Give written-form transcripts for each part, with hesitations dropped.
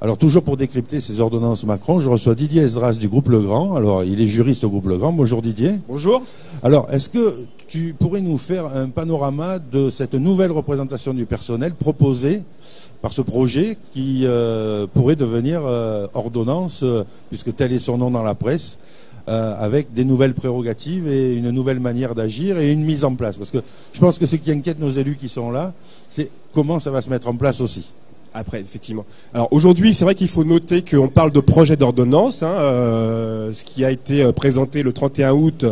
Alors toujours pour décrypter ces ordonnances Macron, je reçois Didier Esdras du groupe Legrand. Alors il est juriste au groupe Legrand. Bonjour Didier. Bonjour. Alors est-ce que tu pourrais nous faire un panorama de cette nouvelle représentation du personnel proposée par ce projet qui pourrait devenir ordonnance, puisque tel est son nom dans la presse, avec des nouvelles prérogatives et une nouvelle manière d'agir et une mise en place. Parce que je pense que ce qui inquiète nos élus qui sont là, c'est comment ça va se mettre en place aussi. Après, effectivement. Alors aujourd'hui, c'est vrai qu'il faut noter qu'on parle de projet d'ordonnance. Ce qui a été présenté le 31 août,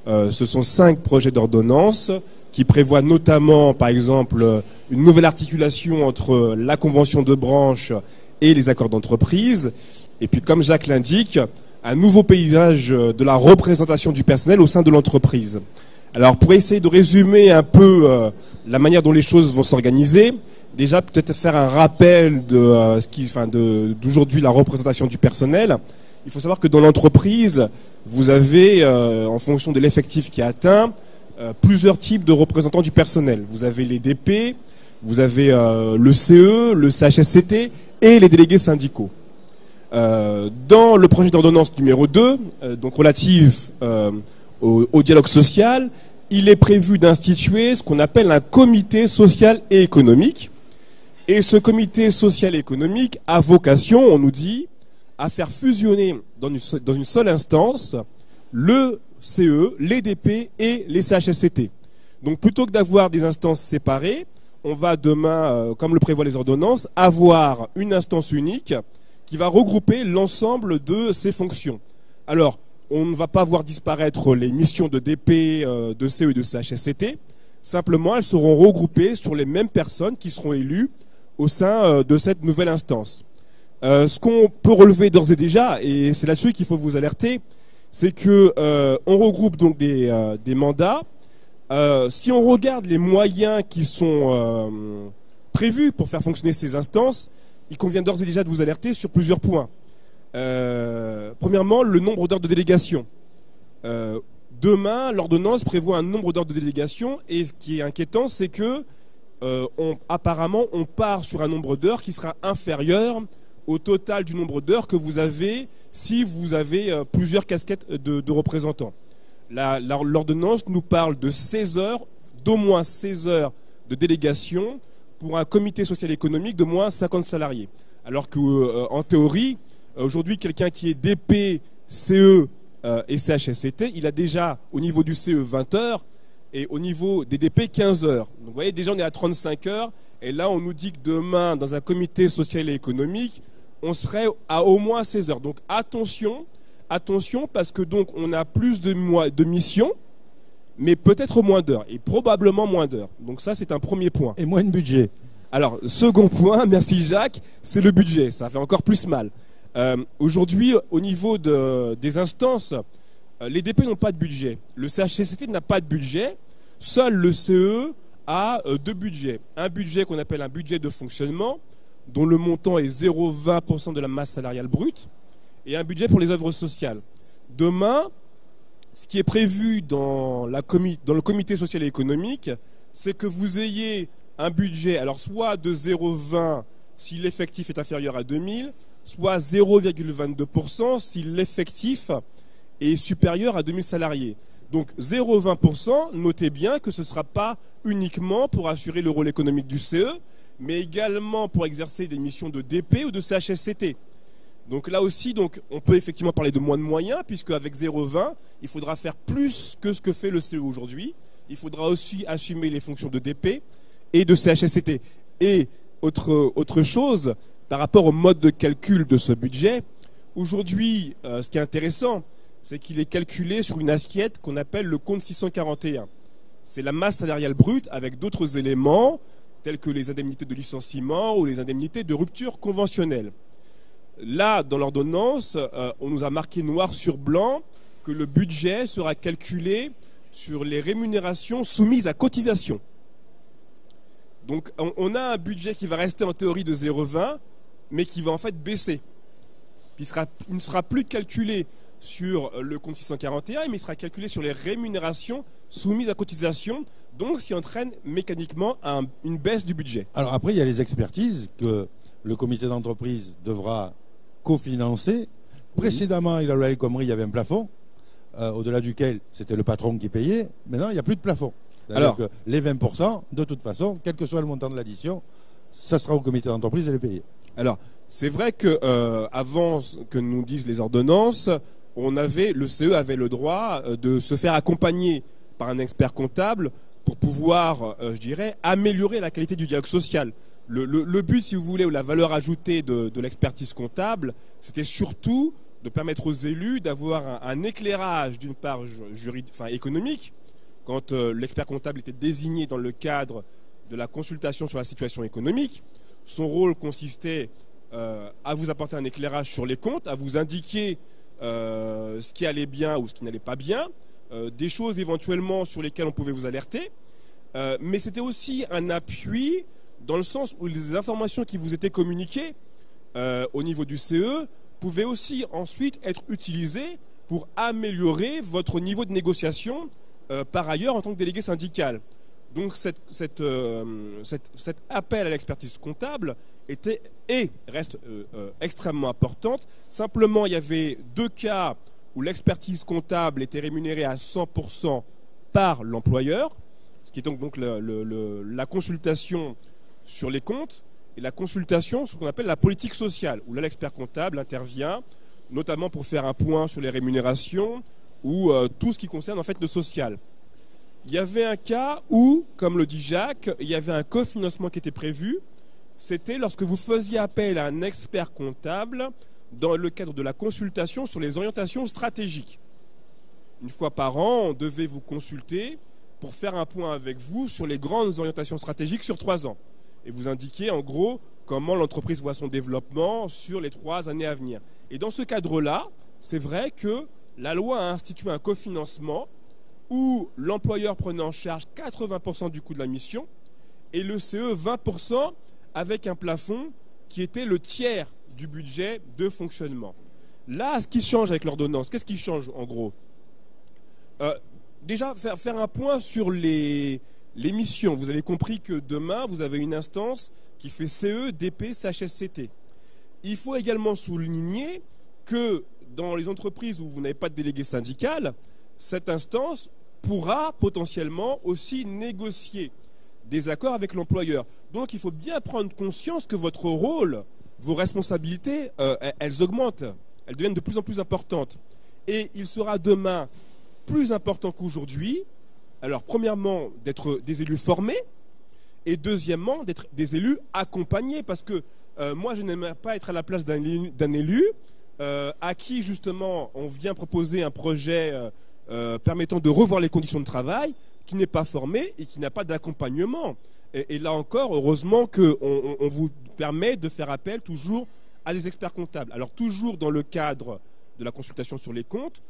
ce sont 5 projets d'ordonnance qui prévoient notamment, par exemple, une nouvelle articulation entre la convention de branche et les accords d'entreprise. Et puis, comme Jacques l'indique, un nouveau paysage de la représentation du personnel au sein de l'entreprise. Alors, pour essayer de résumer un peu la manière dont les choses vont s'organiser, déjà, peut-être faire un rappel de d'aujourd'hui la représentation du personnel. Il faut savoir que dans l'entreprise, vous avez, en fonction de l'effectif qui est atteint, plusieurs types de représentants du personnel. Vous avez les DP, vous avez le CE, le CHSCT et les délégués syndicaux. Dans le projet d'ordonnance numéro 2, donc relatif au dialogue social, il est prévu d'instituer ce qu'on appelle un comité social et économique. Et ce comité social et économique a vocation, on nous dit, à faire fusionner dans une seule instance le CE, les DP et les CHSCT. Donc plutôt que d'avoir des instances séparées, on va demain, comme le prévoient les ordonnances, avoir une instance unique qui va regrouper l'ensemble de ces fonctions. Alors, on ne va pas voir disparaître les missions de DP, de CE et de CHSCT. Simplement, elles seront regroupées sur les mêmes personnes qui seront élues au sein de cette nouvelle instance. Ce qu'on peut relever d'ores et déjà, et c'est là-dessus qu'il faut vous alerter, c'est que on regroupe donc des mandats. Si on regarde les moyens qui sont prévus pour faire fonctionner ces instances, il convient d'ores et déjà de vous alerter sur plusieurs points. Premièrement, le nombre d'heures de délégation. Demain, l'ordonnance prévoit un nombre d'heures de délégation, et ce qui est inquiétant, c'est que apparemment, on part sur un nombre d'heures qui sera inférieur au total du nombre d'heures que vous avez si vous avez plusieurs casquettes de représentants. L'ordonnance nous parle de 16 heures, d'au moins 16 heures de délégation pour un comité social et économique de moins 50 salariés. Alors qu'en théorie, aujourd'hui, quelqu'un qui est DP, CE et CHSCT, il a déjà au niveau du CE 20 heures et au niveau des DP 15 heures. Donc vous voyez, déjà on est à 35 heures et là on nous dit que demain, dans un comité social et économique, on serait à au moins 16 heures. Donc attention, parce que donc on a plus de missions, mais peut-être moins d'heures, et probablement moins d'heures. Donc ça, c'est un premier point. Et moins de budget. Alors, second point, merci Jacques, c'est le budget. Ça fait encore plus mal. Aujourd'hui, au niveau des instances, les DP n'ont pas de budget. Le CHSCT n'a pas de budget. Seul le CE a 2 budgets. Un budget qu'on appelle un budget de fonctionnement, dont le montant est 0,20% de la masse salariale brute, et un budget pour les œuvres sociales. Demain, ce qui est prévu dans le comité social et économique, c'est que vous ayez un budget, alors soit de 0,20 si l'effectif est inférieur à 2000, soit 0,22% si l'effectif est supérieur à 2000 salariés. Donc 0,20%, notez bien que ce ne sera pas uniquement pour assurer le rôle économique du CE, mais également pour exercer des missions de DP ou de CHSCT. Donc là aussi, on peut effectivement parler de moins de moyens, puisque avec 0,20, il faudra faire plus que ce que fait le CE aujourd'hui. Il faudra aussi assumer les fonctions de DP et de CHSCT. Et autre chose, par rapport au mode de calcul de ce budget, aujourd'hui, ce qui est intéressant, c'est qu'il est calculé sur une assiette qu'on appelle le compte 641. C'est la masse salariale brute avec d'autres éléments, tels que les indemnités de licenciement ou les indemnités de rupture conventionnelle. Là, dans l'ordonnance, on nous a marqué noir sur blanc que le budget sera calculé sur les rémunérations soumises à cotisation. Donc on a un budget qui va rester en théorie de 0,20, mais qui va en fait baisser. Il ne sera plus calculé sur le compte 641, mais il sera calculé sur les rémunérations soumises à cotisation, donc ce qui entraîne mécaniquement une baisse du budget. Alors après, il y a les expertises que le comité d'entreprise devra cofinancer. Précédemment, avec la loi El Khomri, il y avait un plafond, au-delà duquel c'était le patron qui payait. Maintenant, il n'y a plus de plafond. Alors que les 20%, de toute façon, quel que soit le montant de l'addition, ça sera au comité d'entreprise de les payer. Alors, c'est vrai que avant que nous disent les ordonnances, le CE avait le droit de se faire accompagner par un expert comptable pour pouvoir, je dirais, améliorer la qualité du dialogue social. Le but, si vous voulez, ou la valeur ajoutée de l'expertise comptable, c'était surtout de permettre aux élus d'avoir un éclairage, d'une part économique, quand l'expert comptable était désigné dans le cadre de la consultation sur la situation économique. Son rôle consistait à vous apporter un éclairage sur les comptes, à vous indiquer ce qui allait bien ou ce qui n'allait pas bien, des choses éventuellement sur lesquelles on pouvait vous alerter, mais c'était aussi un appui dans le sens où les informations qui vous étaient communiquées au niveau du CE pouvaient aussi ensuite être utilisées pour améliorer votre niveau de négociation par ailleurs en tant que délégué syndical. Donc cet appel à l'expertise comptable était et reste extrêmement importante. Simplement, il y avait 2 cas où l'expertise comptable était rémunérée à 100% par l'employeur, ce qui est donc la consultation sur les comptes et la consultation sur ce qu'on appelle la politique sociale, où là l'expert comptable intervient notamment pour faire un point sur les rémunérations ou tout ce qui concerne en fait le social. Il y avait un cas où, comme le dit Jacques, il y avait un cofinancement qui était prévu. C'était lorsque vous faisiez appel à un expert comptable dans le cadre de la consultation sur les orientations stratégiques. Une fois par an, on devait vous consulter pour faire un point avec vous sur les grandes orientations stratégiques sur 3 ans. Et vous indiquier en gros comment l'entreprise voit son développement sur les 3 années à venir. Et dans ce cadre-là, c'est vrai que la loi a institué un cofinancement où l'employeur prenait en charge 80% du coût de la mission et le CE 20% avec un plafond qui était le tiers du budget de fonctionnement. Là, ce qui change avec l'ordonnance, qu'est-ce qui change en gros? Déjà, faire un point sur les missions. Vous avez compris que demain, vous avez une instance qui fait CE, DP, CHSCT. Il faut également souligner que dans les entreprises où vous n'avez pas de délégué syndical, cette instance pourra potentiellement aussi négocier des accords avec l'employeur. Donc il faut bien prendre conscience que votre rôle, vos responsabilités, elles augmentent, elles deviennent de plus en plus importantes. Et il sera demain plus important qu'aujourd'hui, alors premièrement d'être des élus formés, et deuxièmement d'être des élus accompagnés, parce que moi je n'aimerais pas être à la place d'un élu à qui justement on vient proposer un projet permettant de revoir les conditions de travail, qui n'est pas formé et qui n'a pas d'accompagnement. Et là encore, heureusement qu'on vous permet de faire appel toujours à des experts comptables. Alors toujours dans le cadre de la consultation sur les comptes,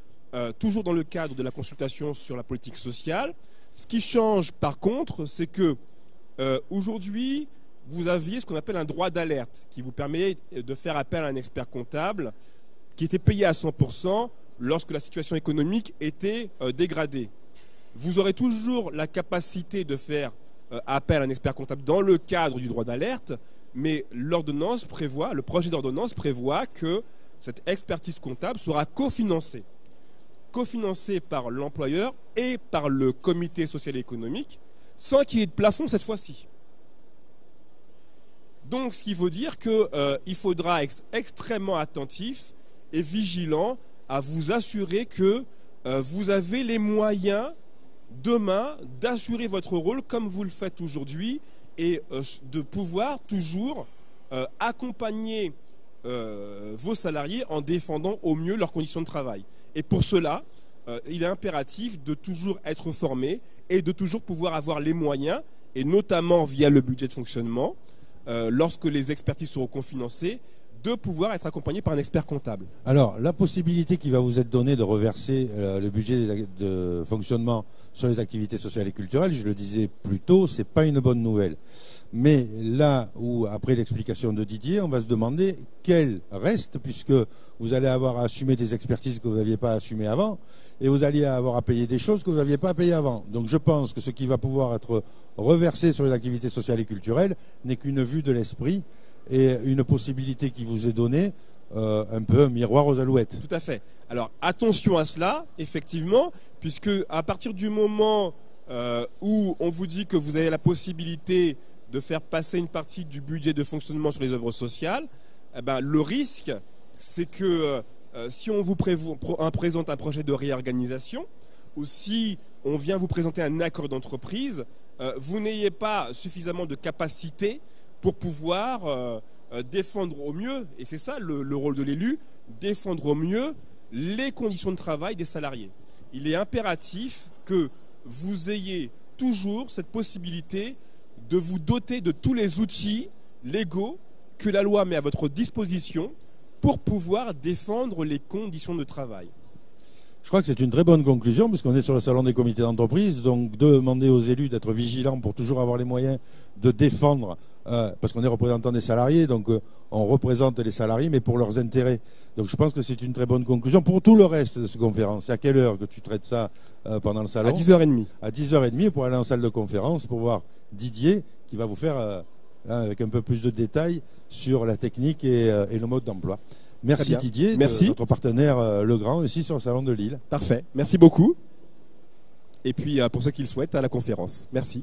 toujours dans le cadre de la consultation sur la politique sociale. Ce qui change par contre, c'est que aujourd'hui, vous aviez ce qu'on appelle un droit d'alerte qui vous permet de faire appel à un expert comptable qui était payé à 100% lorsque la situation économique était dégradée. Vous aurez toujours la capacité de faire appel à un expert comptable dans le cadre du droit d'alerte, mais l'ordonnance prévoit, le projet d'ordonnance prévoit que cette expertise comptable sera cofinancée par l'employeur et par le comité social et économique, sans qu'il y ait de plafond cette fois-ci. Donc, ce qui veut dire qu'il faudra être extrêmement attentif et vigilant à vous assurer que vous avez les moyens demain d'assurer votre rôle comme vous le faites aujourd'hui et de pouvoir toujours accompagner vos salariés en défendant au mieux leurs conditions de travail. Et pour cela, il est impératif de toujours être formé et de toujours pouvoir avoir les moyens, et notamment via le budget de fonctionnement, lorsque les expertises seront cofinancées, de pouvoir être accompagné par un expert comptable. Alors, la possibilité qui va vous être donnée de reverser le budget de fonctionnement sur les activités sociales et culturelles, je le disais plus tôt, c'est pas une bonne nouvelle. Mais là où, après l'explication de Didier, on va se demander quel reste, puisque vous allez avoir à assumer des expertises que vous n'aviez pas assumées avant, et vous allez avoir à payer des choses que vous n'aviez pas à payer avant. Donc je pense que ce qui va pouvoir être reversé sur les activités sociales et culturelles n'est qu'une vue de l'esprit, et une possibilité qui vous est donnée, un peu un miroir aux alouettes. Tout à fait. Alors attention à cela, effectivement, puisque à partir du moment où on vous dit que vous avez la possibilité de faire passer une partie du budget de fonctionnement sur les œuvres sociales, eh ben, le risque, c'est que si on vous présente un projet de réorganisation, ou si on vient vous présenter un accord d'entreprise, vous n'ayez pas suffisamment de capacité pour pouvoir défendre au mieux, et c'est ça le rôle de l'élu, défendre au mieux les conditions de travail des salariés. Il est impératif que vous ayez toujours cette possibilité de vous doter de tous les outils légaux que la loi met à votre disposition pour pouvoir défendre les conditions de travail. Je crois que c'est une très bonne conclusion, puisqu'on est sur le salon des comités d'entreprise, donc demander aux élus d'être vigilants pour toujours avoir les moyens de défendre, parce qu'on est représentant des salariés, donc on représente les salariés, mais pour leurs intérêts. Donc je pense que c'est une très bonne conclusion. Pour tout le reste de cette conférence, c'est à quelle heure que tu traites ça pendant le salon? À 10h30. À 10h30 pour aller en salle de conférence, pour voir Didier, qui va vous faire, avec un peu plus de détails, sur la technique et le mode d'emploi. Merci Didier, merci. Notre partenaire Legrand, ici sur le salon de Lille. Parfait, merci beaucoup. Et puis pour ceux qui le souhaitent, à la conférence. Merci.